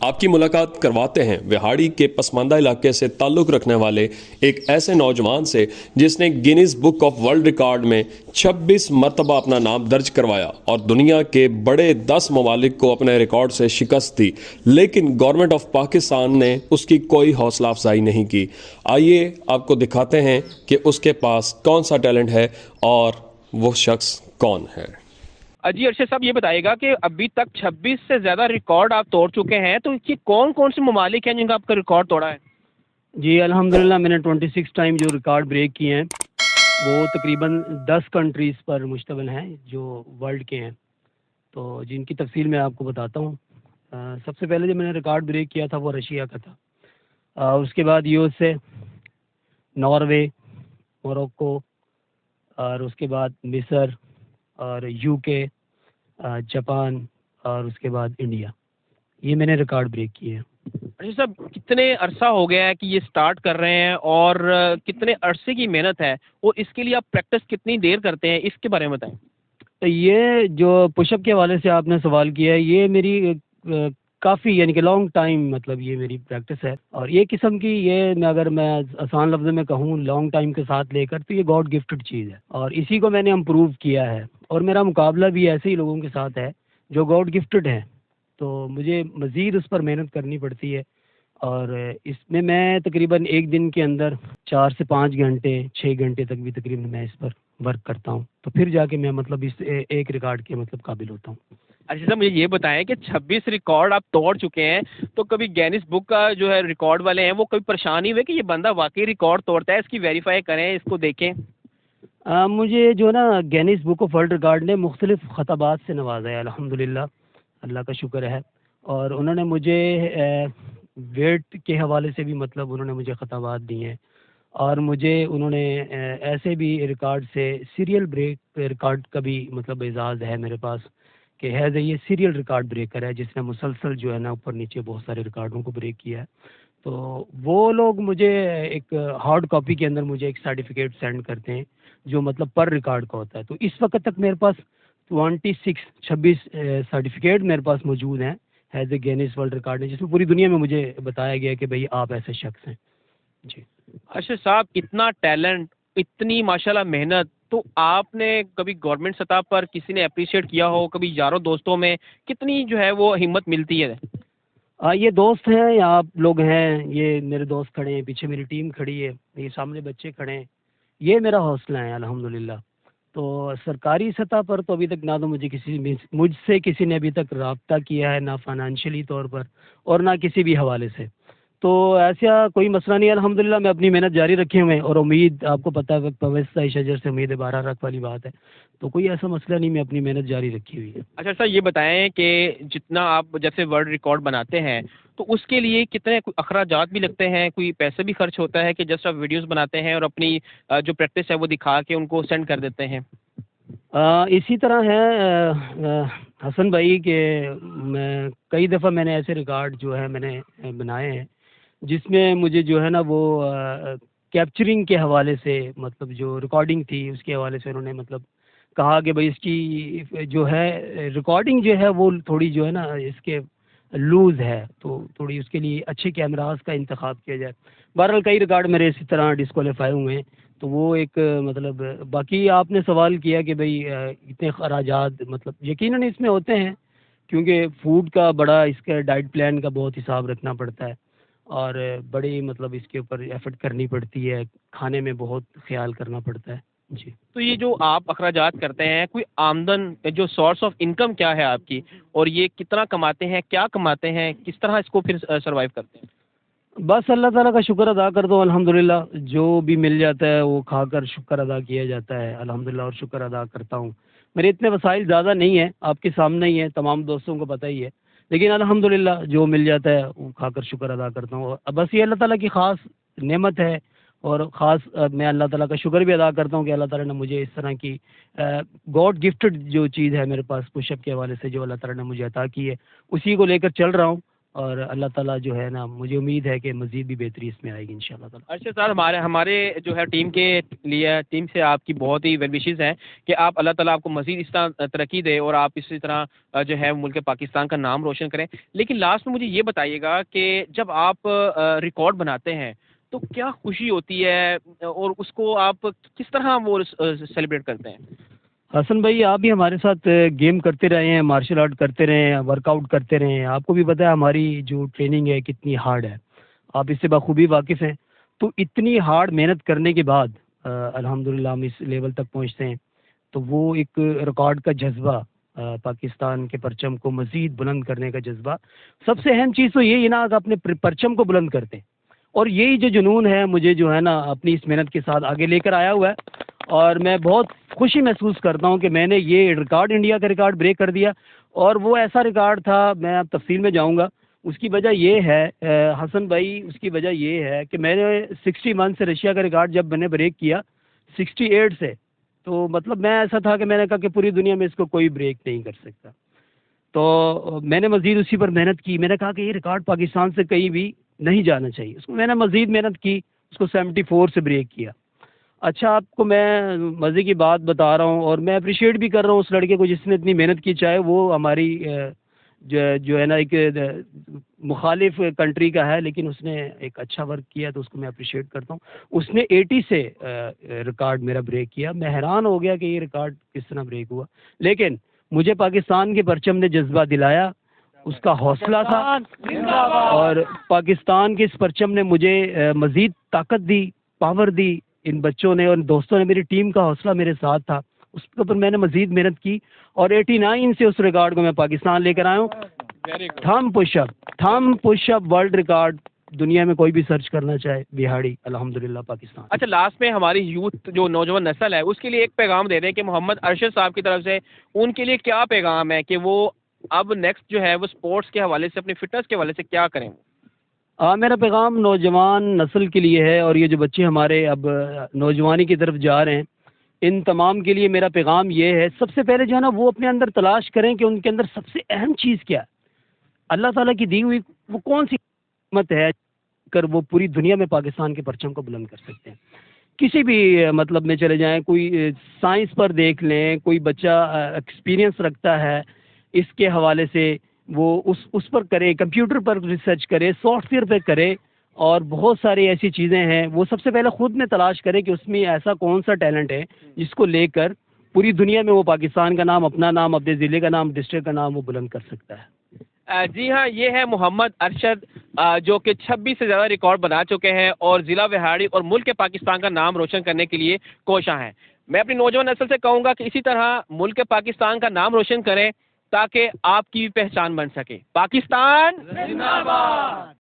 آپ کی ملاقات کرواتے ہیں وہاڑی کے پسماندہ علاقے سے تعلق رکھنے والے ایک ایسے نوجوان سے جس نے Guinness book of world record میں 26 مرتبہ اپنا نام درج کروایا اور دنیا کے بڑے 10 ممالک کو اپنے ریکارڈ سے شکست دی، لیکن گورنمنٹ آف پاکستان نے اس کی کوئی حوصلہ افزائی نہیں کی۔ آئیے آپ کو دکھاتے ہیں کہ اس کے پاس کون سا ٹیلنٹ ہے اور وہ شخص کون ہے۔ جی ارشد صاحب، یہ بتائیے گا کہ ابھی تک 26 سے زیادہ ریکارڈ آپ توڑ چکے ہیں، تو یہ کون کون سے ممالک ہیں جن کا آپ کا ریکارڈ توڑا ہے؟ جی الحمدللہ میں نے 26 ٹائم جو ریکارڈ بریک کیے ہیں وہ تقریباً 10 کنٹریز پر مشتمل ہیں جو ورلڈ کے ہیں، تو جن کی تفصیل میں آپ کو بتاتا ہوں۔ سب سے پہلے جو میں نے ریکارڈ بریک کیا تھا وہ رشیا کا تھا، اس کے بعد U S A, Norway, Morocco, اور اس کے بعد مصر اور یو کے، جاپان، اور اس کے بعد انڈیا۔ یہ میں نے ریکارڈ بریک کیے ہیں۔ ارشد صاحب، کتنے عرصہ ہو گیا ہے کہ یہ سٹارٹ کر رہے ہیں اور کتنے عرصے کی محنت ہے، اور اس کے لیے آپ پریکٹس کتنی دیر کرتے ہیں، اس کے بارے میں بتائیں۔ تو یہ جو پش اپ کے حوالے سے آپ نے سوال کیا ہے، یہ میری کافی یعنی کہ لانگ ٹائم مطلب یہ میری پریکٹس ہے، اور یہ قسم کی یہ اگر میں آسان لفظ میں کہوں لانگ ٹائم کے ساتھ لے کر، تو یہ گاڈ گفٹڈ چیز ہے اور اسی کو میں نے امپروو کیا ہے، اور میرا مقابلہ بھی ایسے ہی لوگوں کے ساتھ ہے جو گاڈ گفٹڈ ہیں، تو مجھے مزید اس پر محنت کرنی پڑتی ہے، اور اس میں تقریباً ایک دن کے اندر 4 سے 5 گھنٹے 6 گھنٹے تک بھی تقریباً میں اس پر ورک کرتا ہوں، تو پھر جا کے میں مطلب اس ایک ریکارڈ کے مطلب قابل ہوتا ہوں۔ ارشد صاحب، مجھے یہ بتائیں کہ 26 ریکارڈ آپ توڑ چکے ہیں، تو کبھی گینیس بک کا جو ہے ریکارڈ والے ہیں وہ کبھی پریشان نہیں ہوئے کہ یہ بندہ واقعی ریکارڈ توڑتا ہے، اس کی ویریفائی کریں، اس کو دیکھیں؟ مجھے جو نا Guinness book of world record نے مختلف خطابات سے نوازا ہے، الحمدللہ، اللہ کا شکر ہے، اور انہوں نے مجھے ویٹ کے حوالے سے بھی مطلب انہوں نے مجھے خطابات دی ہیں، اور مجھے انہوں نے ایسے بھی ریکارڈ سے سیریل بریک ریکارڈ کا بھی مطلب اعزاز ہے میرے پاس، کہ ہے یہ سیریل ریکارڈ بریکر ہے جس نے مسلسل جو ہے نا اوپر نیچے بہت سارے ریکارڈوں کو بریک کیا ہے، تو وہ لوگ مجھے ایک ہارڈ کاپی کے اندر مجھے ایک سرٹیفکیٹ سینڈ کرتے ہیں جو مطلب پر ریکارڈ کا ہوتا ہے، تو اس وقت تک میرے پاس 26 سرٹیفکیٹ میرے پاس موجود ہیں as a Guinness world record ہے، جس میں پوری دنیا میں مجھے بتایا گیا کہ بھئی آپ ایسے شخص ہیں۔ جی ارشد صاحب، اتنا ٹیلنٹ، اتنی ماشاءاللہ محنت، تو آپ نے کبھی گورنمنٹ سطح پر کسی نے اپریشیٹ کیا ہو، کبھی یاروں دوستوں میں کتنی جو ہے وہ ہمت ملتی ہے؟ یہ دوست ہیں یا آپ لوگ ہیں، یہ میرے دوست کھڑے ہیں، پیچھے میری ٹیم کھڑی ہے، یہ سامنے بچے کھڑے ہیں، یہ میرا حوصلہ ہے الحمدللہ۔ تو سرکاری سطح پر تو ابھی تک نہ تو مجھ سے کسی نے ابھی تک رابطہ کیا ہے، نہ فائنانشلی طور پر اور نہ کسی بھی حوالے سے، تو ایسا کوئی مسئلہ نہیں ہے الحمدللہ۔ میں اپنی محنت جاری رکھے ہوئے ہیں، اور امید آپ کو پتہ ہے پویسہ شجر سے امید 12 رکھ والی بات ہے، تو کوئی ایسا مسئلہ نہیں، میں اپنی محنت جاری رکھی ہوئی ہے۔ اچھا سر، یہ بتائیں کہ جتنا آپ جیسے ورلڈ ریکارڈ بناتے ہیں تو اس کے لیے کتنے اخراجات بھی لگتے ہیں، کوئی پیسے بھی خرچ ہوتا ہے کہ جسٹ آپ ویڈیوز بناتے ہیں اور اپنی جو پریکٹس ہے وہ دکھا کے ان کو سینڈ کر دیتے ہیں؟ اسی طرح ہے حسن بھائی کہ کئی دفعہ میں نے ایسے ریکارڈ جو ہے میں نے بنائے ہیں جس میں مجھے جو ہے نا وہ کیپچرنگ کے حوالے سے مطلب جو ریکارڈنگ تھی اس کے حوالے سے انہوں نے مطلب کہا کہ بھئی اس کی جو ہے ریکارڈنگ جو ہے وہ تھوڑی جو ہے نا اس کے لوز ہے، تو تھوڑی اس کے لیے اچھے کیمراز کا انتخاب کیا جائے۔ بہرحال کئی ریکارڈ میرے اسی طرح ڈسکوالیفائی ہوئے ہیں، تو وہ ایک مطلب باقی آپ نے سوال کیا کہ بھئی اتنے اخراجات مطلب یقیناً اس میں ہوتے ہیں، کیونکہ فوڈ کا بڑا اس کے ڈائٹ پلان کا بہت حساب رکھنا پڑتا ہے، اور بڑی مطلب اس کے اوپر ایفرٹ کرنی پڑتی ہے، کھانے میں بہت خیال کرنا پڑتا ہے۔ جی تو یہ جو آپ اخراجات کرتے ہیں، کوئی آمدن جو سورس آف انکم کیا ہے آپ کی، اور یہ کتنا کماتے ہیں، کیا کماتے ہیں، کس طرح اس کو پھر سروائیو کرتے ہیں؟ بس اللہ تعالیٰ کا شکر ادا کر دو الحمدللہ، جو بھی مل جاتا ہے وہ کھا کر شکر ادا کیا جاتا ہے الحمدللہ، اور شکر ادا کرتا ہوں۔ میرے اتنے وسائل زیادہ نہیں ہیں، آپ کے سامنے ہی ہیں، تمام دوستوں کو پتہ ہی ہے، لیکن الحمدللہ جو مل جاتا ہے وہ کھا کر شکر ادا کرتا ہوں، اور بس یہ اللہ تعالیٰ کی خاص نعمت ہے، اور خاص میں اللہ تعالیٰ کا شکر بھی ادا کرتا ہوں کہ اللہ تعالیٰ نے مجھے اس طرح کی گاڈ گفٹڈ جو چیز ہے میرے پاس پش اپ کے حوالے سے جو اللہ تعالیٰ نے مجھے عطا کی ہے، اسی کو لے کر چل رہا ہوں، اور اللہ تعالیٰ جو ہے نا مجھے امید ہے کہ مزید بھی بہتری اس میں آئے گی انشاءاللہ تعالیٰ۔ ارشد صاحب، ہمارے جو ہے ٹیم کے لیے، ٹیم سے آپ کی بہت ہی ویل وشز ہیں کہ آپ اللہ تعالیٰ آپ کو مزید اس طرح ترقی دے اور آپ اسی طرح جو ہے ملک پاکستان کا نام روشن کریں۔ لیکن لاسٹ میں مجھے یہ بتائیے گا کہ جب آپ ریکارڈ بناتے ہیں تو کیا خوشی ہوتی ہے اور اس کو آپ کس طرح وہ سیلیبریٹ کرتے ہیں؟ حسن بھائی آپ بھی ہمارے ساتھ گیم کرتے رہے ہیں، مارشل آرٹ کرتے رہے ہیں، ورک آؤٹ کرتے رہے ہیں، آپ کو بھی پتہ ہے ہماری جو ٹریننگ ہے کتنی ہارڈ ہے، آپ اس سے بخوبی واقف ہیں۔ تو اتنی ہارڈ محنت کرنے کے بعد الحمدللہ ہم اس لیول تک پہنچتے ہیں، تو وہ ایک ریکارڈ کا جذبہ، پاکستان کے پرچم کو مزید بلند کرنے کا جذبہ، سب سے اہم چیز تو یہی ہے نا کہ اپنے پرچم کو بلند کرتے ہیں، اور یہی جو جنون ہے مجھے جو ہے نا اپنی اس محنت کے ساتھ آگے لے کر آیا ہوا ہے، اور میں بہت خوشی محسوس کرتا ہوں کہ میں نے یہ ریکارڈ، انڈیا کا ریکارڈ بریک کر دیا۔ اور وہ ایسا ریکارڈ تھا، میں اب تفصیل میں جاؤں گا، اس کی وجہ یہ ہے حسن بھائی، اس کی وجہ یہ ہے کہ میں نے 61 سے رشیا کا ریکارڈ جب میں نے بریک کیا 68 سے، تو مطلب میں ایسا تھا کہ میں نے کہا کہ پوری دنیا میں اس کو کوئی بریک نہیں کر سکتا، تو میں نے مزید اسی پر محنت کی۔ میں نے کہا کہ یہ ریکارڈ پاکستان سے کہیں بھی نہیں جانا چاہیے، اس کو میں نے مزید محنت کی، اس کو 74 سے بریک کیا۔ اچھا، آپ کو میں مزے کی بات بتا رہا ہوں، اور میں اپریشیٹ بھی کر رہا ہوں اس لڑکے کو جس نے اتنی محنت کی، چاہے وہ ہماری جو ہے نا ایک مخالف کنٹری کا ہے، لیکن اس نے ایک اچھا ورک کیا، تو اس کو میں اپریشیٹ کرتا ہوں۔ اس نے 80 سے ریکارڈ میرا بریک کیا۔ میں حیران ہو گیا کہ یہ ریکارڈ کس طرح بریک ہوا، لیکن مجھے پاکستان کے پرچم نے جذبہ دلایا، اس کا حوصلہ تھا، اور پاکستان کے اس پرچم نے مجھے مزید طاقت دی، پاور دی۔ ان بچوں نے اور دوستوں نے، میری ٹیم کا حوصلہ میرے ساتھ تھا، اس کے اوپر میں نے مزید محنت کی، اور 89 سے اس ریکارڈ کو میں پاکستان لے کر آیا ہوں۔ تھم پش اپ ورلڈ ریکارڈ، دنیا میں کوئی بھی سرچ کرنا چاہے، بہاڑی، الحمدللہ پاکستان۔ اچھا، لاسٹ میں ہماری یوتھ جو نوجوان نسل ہے اس کے لیے ایک پیغام دے دیں کہ محمد ارشد صاحب کی طرف سے ان کے لیے کیا پیغام ہے کہ وہ اب نیکسٹ جو ہے وہ اسپورٹس کے حوالے سے، اپنی فٹنس کے حوالے سے کیا کریں؟ میرا پیغام نوجوان نسل کے لیے ہے، اور یہ جو بچے ہمارے اب نوجوانی کی طرف جا رہے ہیں، ان تمام کے لیے میرا پیغام یہ ہے، سب سے پہلے جو ہے نا وہ اپنے اندر تلاش کریں کہ ان کے اندر سب سے اہم چیز کیا ہے، اللہ تعالیٰ کی دی ہوئی وہ کون سی نعمت ہے کر وہ پوری دنیا میں پاکستان کے پرچم کو بلند کر سکتے ہیں۔ کسی بھی مطلب میں چلے جائیں، کوئی سائنس پر دیکھ لیں، کوئی بچہ ایکسپیرینس رکھتا ہے اس کے حوالے سے، وہ اس پر کرے، کمپیوٹر پر ریسرچ کرے، سافٹ ویئر پہ کرے، اور بہت ساری ایسی چیزیں ہیں، وہ سب سے پہلے خود میں تلاش کرے کہ اس میں ایسا کون سا ٹیلنٹ ہے جس کو لے کر پوری دنیا میں وہ پاکستان کا نام، اپنا نام، اپنے ضلع کا نام، ڈسٹرکٹ کا نام وہ بلند کر سکتا ہے۔ جی ہاں، یہ ہے محمد ارشد جو کہ 26 سے زیادہ ریکارڈ بنا چکے ہیں اور ضلع وہاڑی اور ملک پاکستان کا نام روشن کرنے کے لیے کوشاں ہیں۔ میں اپنی نوجوان نسل سے کہوں گا کہ اسی طرح ملک پاکستان کا نام روشن کریں تاکہ آپ کی بھی پہچان بن سکے۔ پاکستان زندہ باد۔